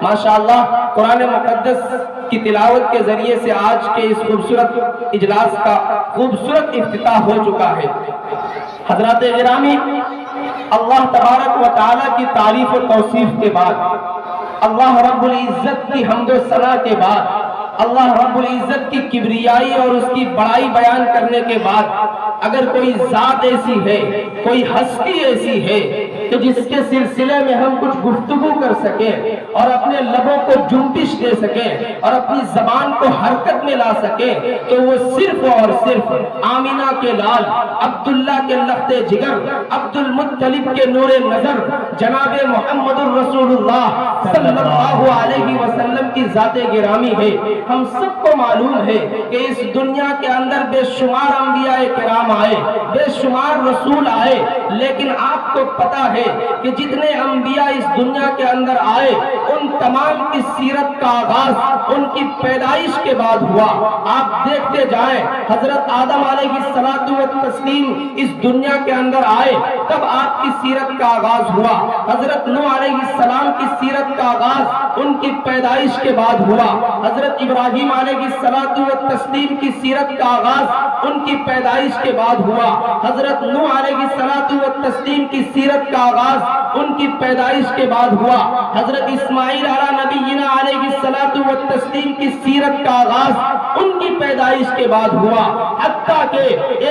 ماشاءاللہ قرآن مقدس کی تلاوت کے ذریعے سے آج کے اس خوبصورت اجلاس کا خوبصورت افتتاح ہو چکا ہے۔ حضرات گرامی، اللہ تبارک و تعالیٰ کی تعریف و توصیف کے بعد، اللہ رب العزت کی حمد و ثنا کے بعد، اللہ رب العزت کی کبریائی اور اس کی بڑائی بیان کرنے کے بعد، اگر کوئی ذات ایسی ہے، کوئی ہستی ایسی ہے کہ جس کے سلسلے میں ہم کچھ گفتگو کر سکیں اور اپنے لبوں کو جنبش دے سکیں اور اپنی زبان کو حرکت میں لا سکیں، تو وہ صرف اور صرف آمینہ کے لال، عبداللہ کے لخت جگر، عبد المطلب کے نور نظر، جناب محمد الرسول اللہ صلی اللہ علیہ وسلم کی ذات گرامی ہے۔ ہم سب کو معلوم ہے کہ اس دنیا کے اندر بے شمار انبیاء کرام آئے، بے شمار رسول آئے، لیکن آپ کو پتا ہے کہ جتنے انبیاء اس دنیا کے اندر آئے، ان تمام کی سیرت کا آغاز ان کی پیدائش کے بعد ہوا۔ آپ دیکھتے جائیں، حضرت آدم علیہ السلام اس دنیا کے اندر آئے، تب آپ کی سیرت کا آغاز ہوا۔ حضرت نوح علیہ السلام کی سیرت کا آغاز ان کی پیدائش کے بعد ہوا۔ حضرت ابراہیم علیہ السلام کی سیرت کا آغاز ان کی پیدائش کے بعد ہوا۔ حضرت نوح علیہ السلام کی سیرت کا آغاز ان کی پیدائش کے بعد ہوا۔ حضرت اسماعیل علی نبینا علیہ السلام کی سیرت کا آغاز ان کی پیدائش کے بعد ہوا، حتیٰ کہ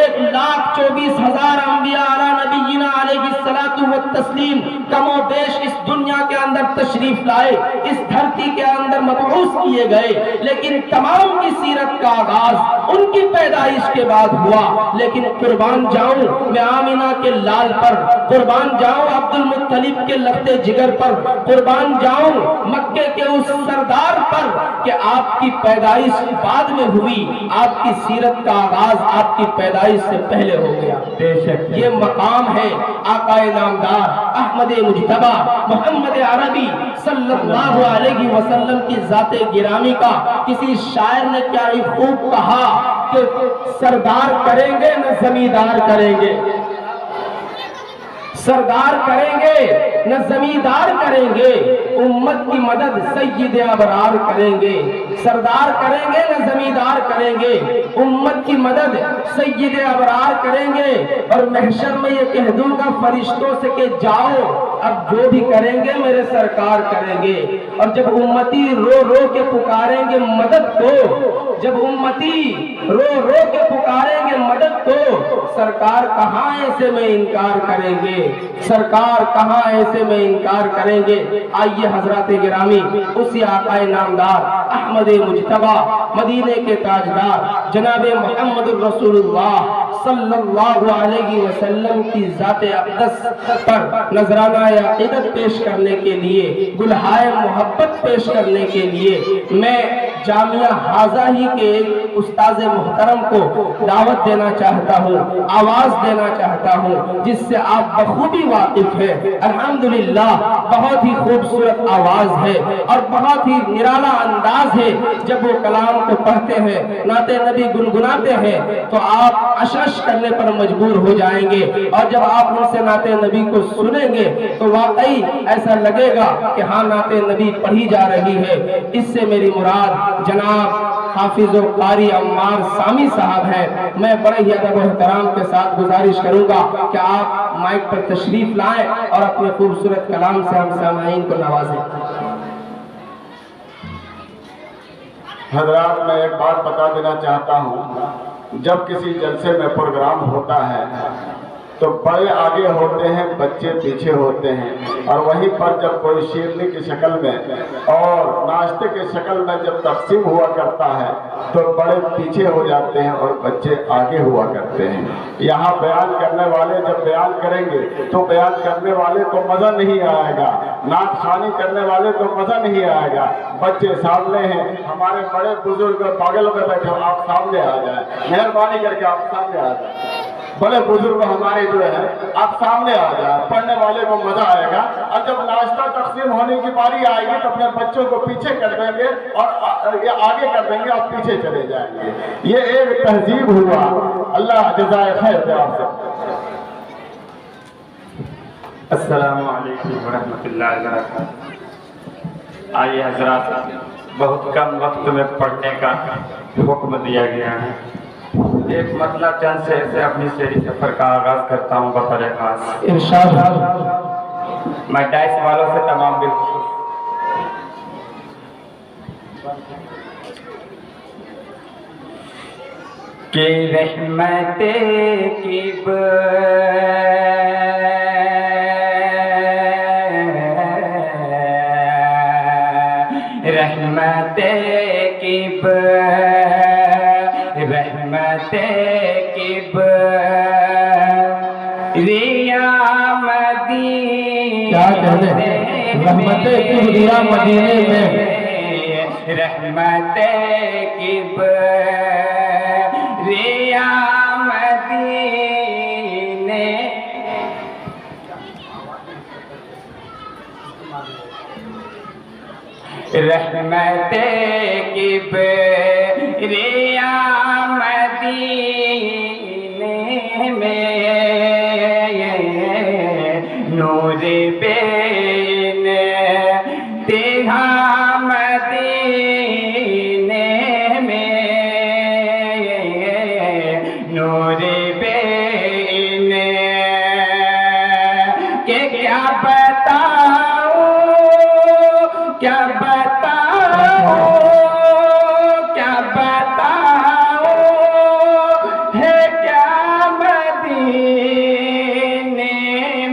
1,24,000 انبیاء علی نبینا علیہ السلام کم و بیش اس دنیا کے اندر تشریف لائے، اس دھرتی کے اندر مبعوث کیے گئے، لیکن تمام کی سیرت کا آغاز ان کی پیدائش کے بعد ہوا۔ لیکن قربان جاؤں میں آمینہ کے لال پر، قربان جاؤں عبد المطلب کے لخت جگر پر، قربان جاؤں مکے کے اس سردار پر کہ آپ کی پیدائش بعد میں ہوئی، آپ کی سیرت کا آغاز آپ کی پیدائش سے پہلے ہو گیا۔ بے شک یہ مقام ہے آقا نامدار احمد مجتبی محمد عربی صلی اللہ علیہ وسلم کی ذات گرامی کا۔ کسی شاعر نے کیا ہی خوب کہا کہ سردار کریں گے نہ زمیندار کریں گے، سردار کریں گے نہ زمیندار کریں گے، امت کی مدد سید ابرار کریں گے۔ سردار کریں گے نہ زمیندار کریں گے، امت کی مدد سید ابرار کریں گے۔ اور محشر میں یہ کہہ دوں گا فرشتوں سے کہ جاؤ، اب جو بھی کریں گے میرے سرکار کریں گے۔ اور جب امتی رو رو کے پکاریں گے مدد کو، جب امتی رو رو کے پکاریں گے مدد کو، سرکار کہاں ایسے میں انکار کریں گے، سرکار کہاں ایسے میں انکار کریں گے۔ آئیے حضرات گرامی، اسی آقا نامدار احمد مجتبی مدینے کے تاجدار جناب محمد الرسول اللہ صلی اللہ علیہ وسلم کی ذات اقدس پر نذرانہ عقیدت پیش کرنے کے لیے، گلہائے محبت پیش کرنے کے لیے میں جامعہ حاضہ ہی کے ایک استاذ محترم کو دعوت دینا چاہتا ہوں، آواز دینا چاہتا ہوں، جس سے آپ بخوبی واقف ہیں۔ الحمدللہ بہت ہی خوبصورت آواز ہے اور بہت ہی نرالا انداز ہے۔ جب وہ کلام کو پڑھتے ہیں، نعت نبی گنگناتے ہیں، تو آپ اشش کرنے پر مجبور ہو جائیں گے، اور جب آپ ان سے نعت نبی کو سنیں گے تو واقعی ایسا لگے گا کہ ہاں نعت نبی پڑھی جا رہی ہے۔ اس سے میری مراد جناب حافظ و قاری عمار سامی صاحب ہیں۔ میں بڑے ہی ادب و احترام کے ساتھ گزارش کروں گا کہ آپ مائک پر تشریف لائیں اور اپنے خوبصورت کلام سے ہم سامعین کو نوازیں۔ حضرات میں ایک بات بتا دینا چاہتا ہوں، جب کسی جلسے میں پروگرام ہوتا ہے تو بڑے آگے ہوتے ہیں، بچے پیچھے ہوتے ہیں، اور وہیں پر جب کوئی شیرنی کی شکل میں اور ناشتے کی شکل میں جب تقسیم ہوا کرتا ہے تو بڑے پیچھے ہو جاتے ہیں اور بچے آگے ہوا کرتے ہیں۔ یہاں بیان کرنے والے جب بیان کریں گے تو بیان کرنے والے کو مزہ نہیں آئے گا، نعت خوانی کرنے والے کو مزہ نہیں آئے گا۔ بچے سامنے ہیں، ہمارے بڑے بزرگ پاگل میں بیٹھے، آپ سامنے آ جائیں، مہربانی کر کے آپ سامنے آ جائیں۔ بڑے بزرگ ہمارے جو ہے آپ سامنے آ جائیں، پڑھنے والے کو مزہ آئے گا۔ اور جب ناشتہ تقسیم ہونے کی باری آئے گی تو اپنے بچوں کو پیچھے کر دیں گے اور آگے کر دیں گے اور پیچھے چلے جائیں گے۔ یہ ایک تہذیب ہوا۔ اللہ جزائے خیر دے آپ سے۔ السلام علیکم ورحمۃ اللہ وبرکاتہ۔ آئیے حضرات، بہت کم وقت میں پڑھنے کا حکم دیا گیا ہے۔ ایک مطلع چند شعر سے اپنی شعری سفر کا آغاز کرتا ہوں بطور خاص۔ ارشاد میں ڈائس والوں سے تمام بالخصوص کہ رحمت کی رحمت کی رحمت کی ریا کیا کہتے ہیں؟ رحمت کبریا مدینے میں، رحمت کی ریا مدینے، رحمت کی ریا مدینے میں، نور بین تیرا مدینے میں، نور بین کہ کیا بتاؤ، کیا بتاؤ، کیا بتاؤ ہے کیا مدینے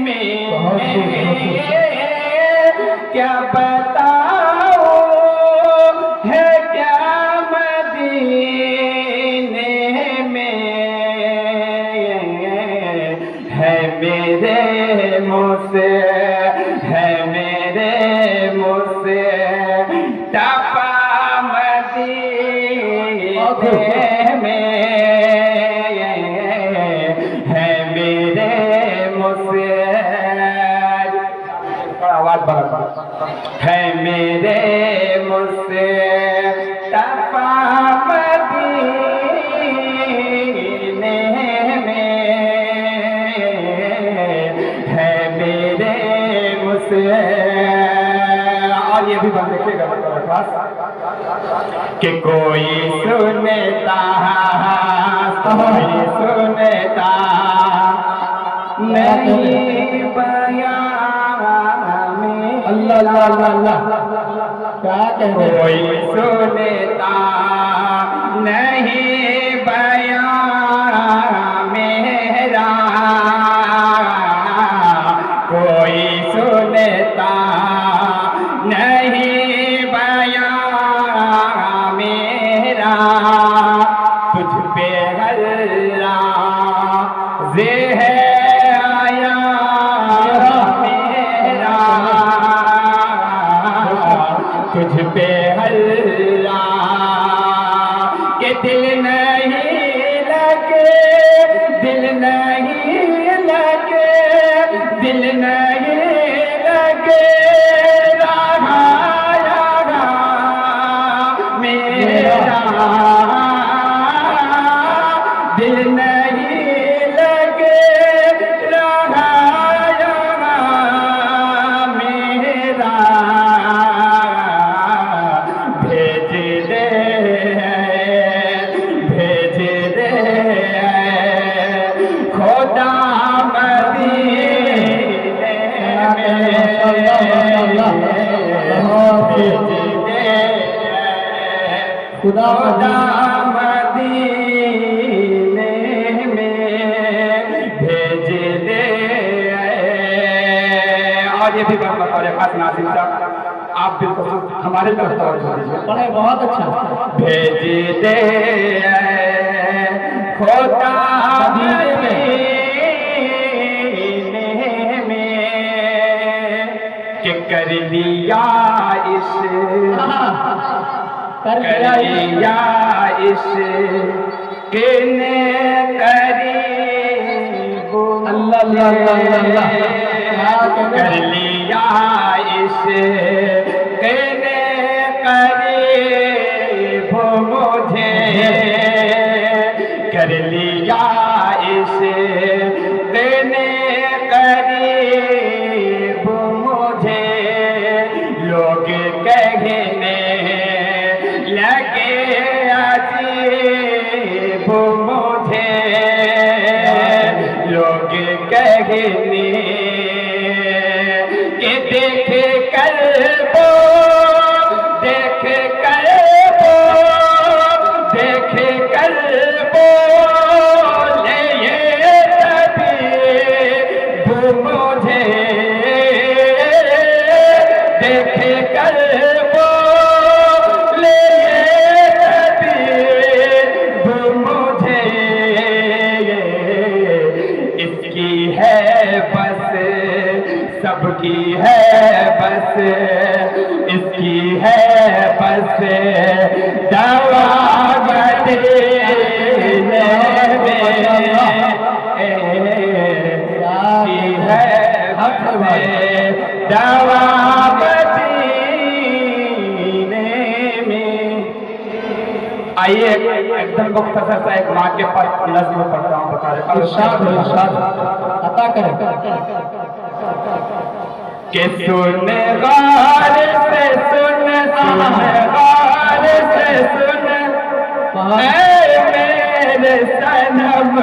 میں، کیا بتاؤ ہے کیا مدینے میں، ہے میرے منہ سے، ہے میرے منہ سے ٹپا مدینے میں، ہے میرے منہ سے، آواز بڑھا، ہے میرے منہ سے ٹپا مدینے میں، ہے میرے منہ سے۔ اور یہ بھی بات دیکھیے گا کہ کوئی سنتا، کوئی سنتا نہیں بیان میں، اللہ اللہ اللہ اللہ، کیا کہتے ہیں؟ کوئی سنتا نہیں بیان میرا، کوئی سنتا نہیں بیان میرا، تجھ پہ غراض ہے آیا میرا، تجھ پہ غراض کہ دل نہیں لگے، دل نہیں لگے، دل نہیں لگے رہا میرا، دل نہیں لگے رہا میرا، بھیج دے، بھیج دے خدا مدینے میں، بھیج دے خدا مدینے میں، بھیج دے۔ اور یہ بھی بات بطور خاص ناظرین صاحب آپ بالکل ہمارے طرف توجہ دیجیے، پڑھے بہت اچھا۔ بھیج دے خدا مدینے میں کہ کر لیا کر لیا عشق نے قریب، اللہ اللہ اللہ اللہ، کر لیا عشق نے قریب مجھے، کر لیا عشق نے قریب مجھے، لوگ کہہ ہے بس دوا مدینے میں کی ہے بس دوا مدینے میں. آئیے ایک دم مختصر سا ایک ماں کے پاس نظم پڑھتا ہوں بتا رہے ارشاد عطا کریں. کہ سن غار سے سن غار سے سن اے میرے صنم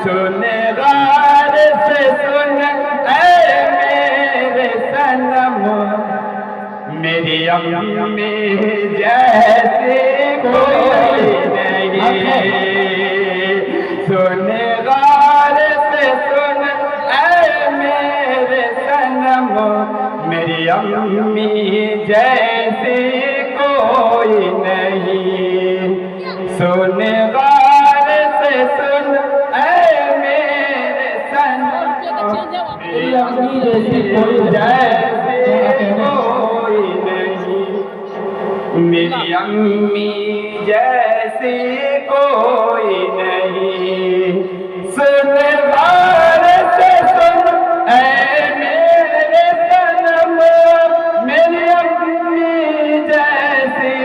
سن غار سے سن اے میرے صنم میری امی جیسے کوئی نہیں سن غار سے سن اے میرے صنم میری امی جیسے کوئی نہیں سن غار سے سن اے میرے صنم میری امی جیسے کوئی نہیں میری امی جیسی کوئی نہیں سن غار سے سن اے میرے صنم میری امی جیسی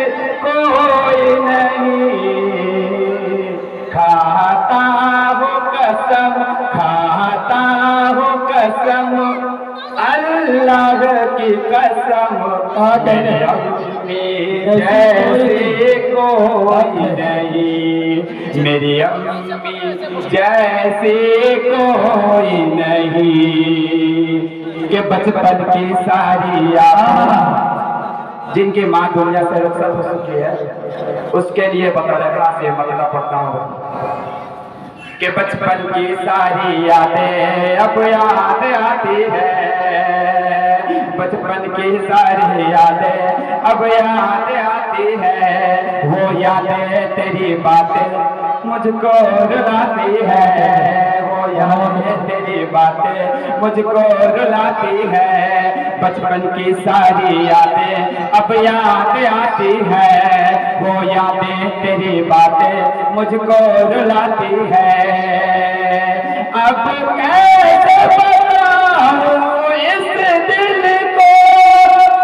کوئی نہیں کھاتا ہوں قسم اللہ کی قسم میری امی جیسے کوئی نہیں میری امی جیسے کوئی نہیں کہ بچپن کی ساری یاد جن کی ماں دنیا سے رخصت ہو چکی ہے اس کے لیے بطور خاص یہ مطلب پڑھتا ہوں کہ بچپن کی ساری یادیں اب یاد آتی ہے بچپن کی ساری یادیں اب یاد آتی ہے وہ یادیں تیری باتیں مجھ کو رلاتی ہے وہ یادیں تیری باتیں مجھ کو رلاتی ہے بچپن کی ساری یادیں اب یاد آتی ہے وہ یادیں تیری باتیں مجھ کو رلاتی ہے اب کیسے بتاؤں اس دل کو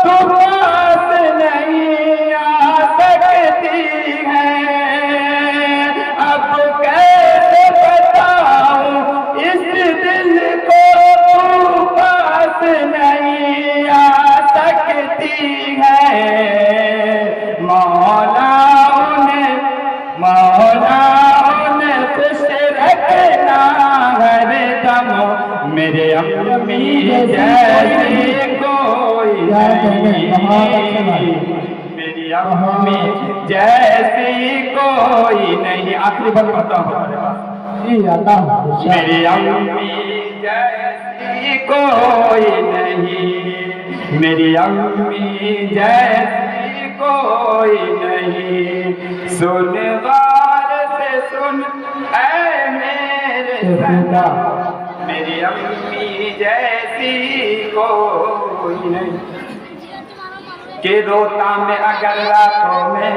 تو پاس نہیں آ سکتی ہے اب کیسے بتاؤں اس دل کو تو پاس نہیں آ سکتی ہے مولا خوش رکھنا ہر دم میرے امی جیسی کوئی نہیں میری امی جیسی کوئی نہیں آخری بات پڑھتا ہوں میری امی جیسی کوئی نہیں میری امی جیسی کوئی نہیں سن غار سے سن اے میرے صنم میری امی جیسی کوئی نہیں کہ روتا میں اگر راتوں میں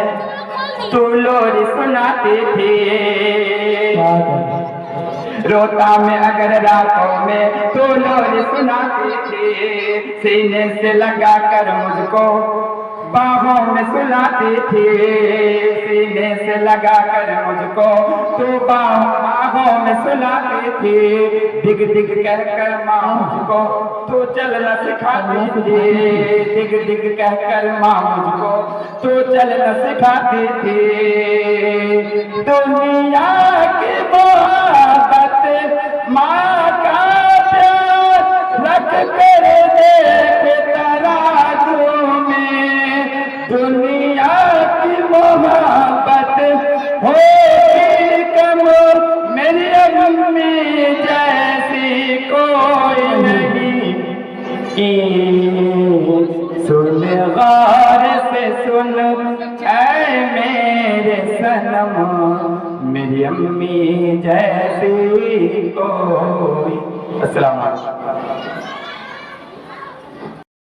تو لوری سناتی تھی روتا میں اگر راتوں میں تو لوری سناتی تھی سینے سے لگا کر مجھ کو باہوں میں سلاتی تھی سینے سے لگا کر مجھ کو تو باہوں میں سلاتی تھی دگ دگ کہہ کر ماں مجھ کو تو چلنا سکھاتی تھی دگ دگ کہہ کر ماں مجھ کو تو چلنا سکھاتی تھی دنیا کی محبت ماں کا پیار رکھ کر دیکھ ترازو میں دنیا کی محبت ہوگی کم میری امی جیسی کوئی نہیں سن غار سے سن اے میرے صنم میری امی جیسی کوئی. السلام علیکم.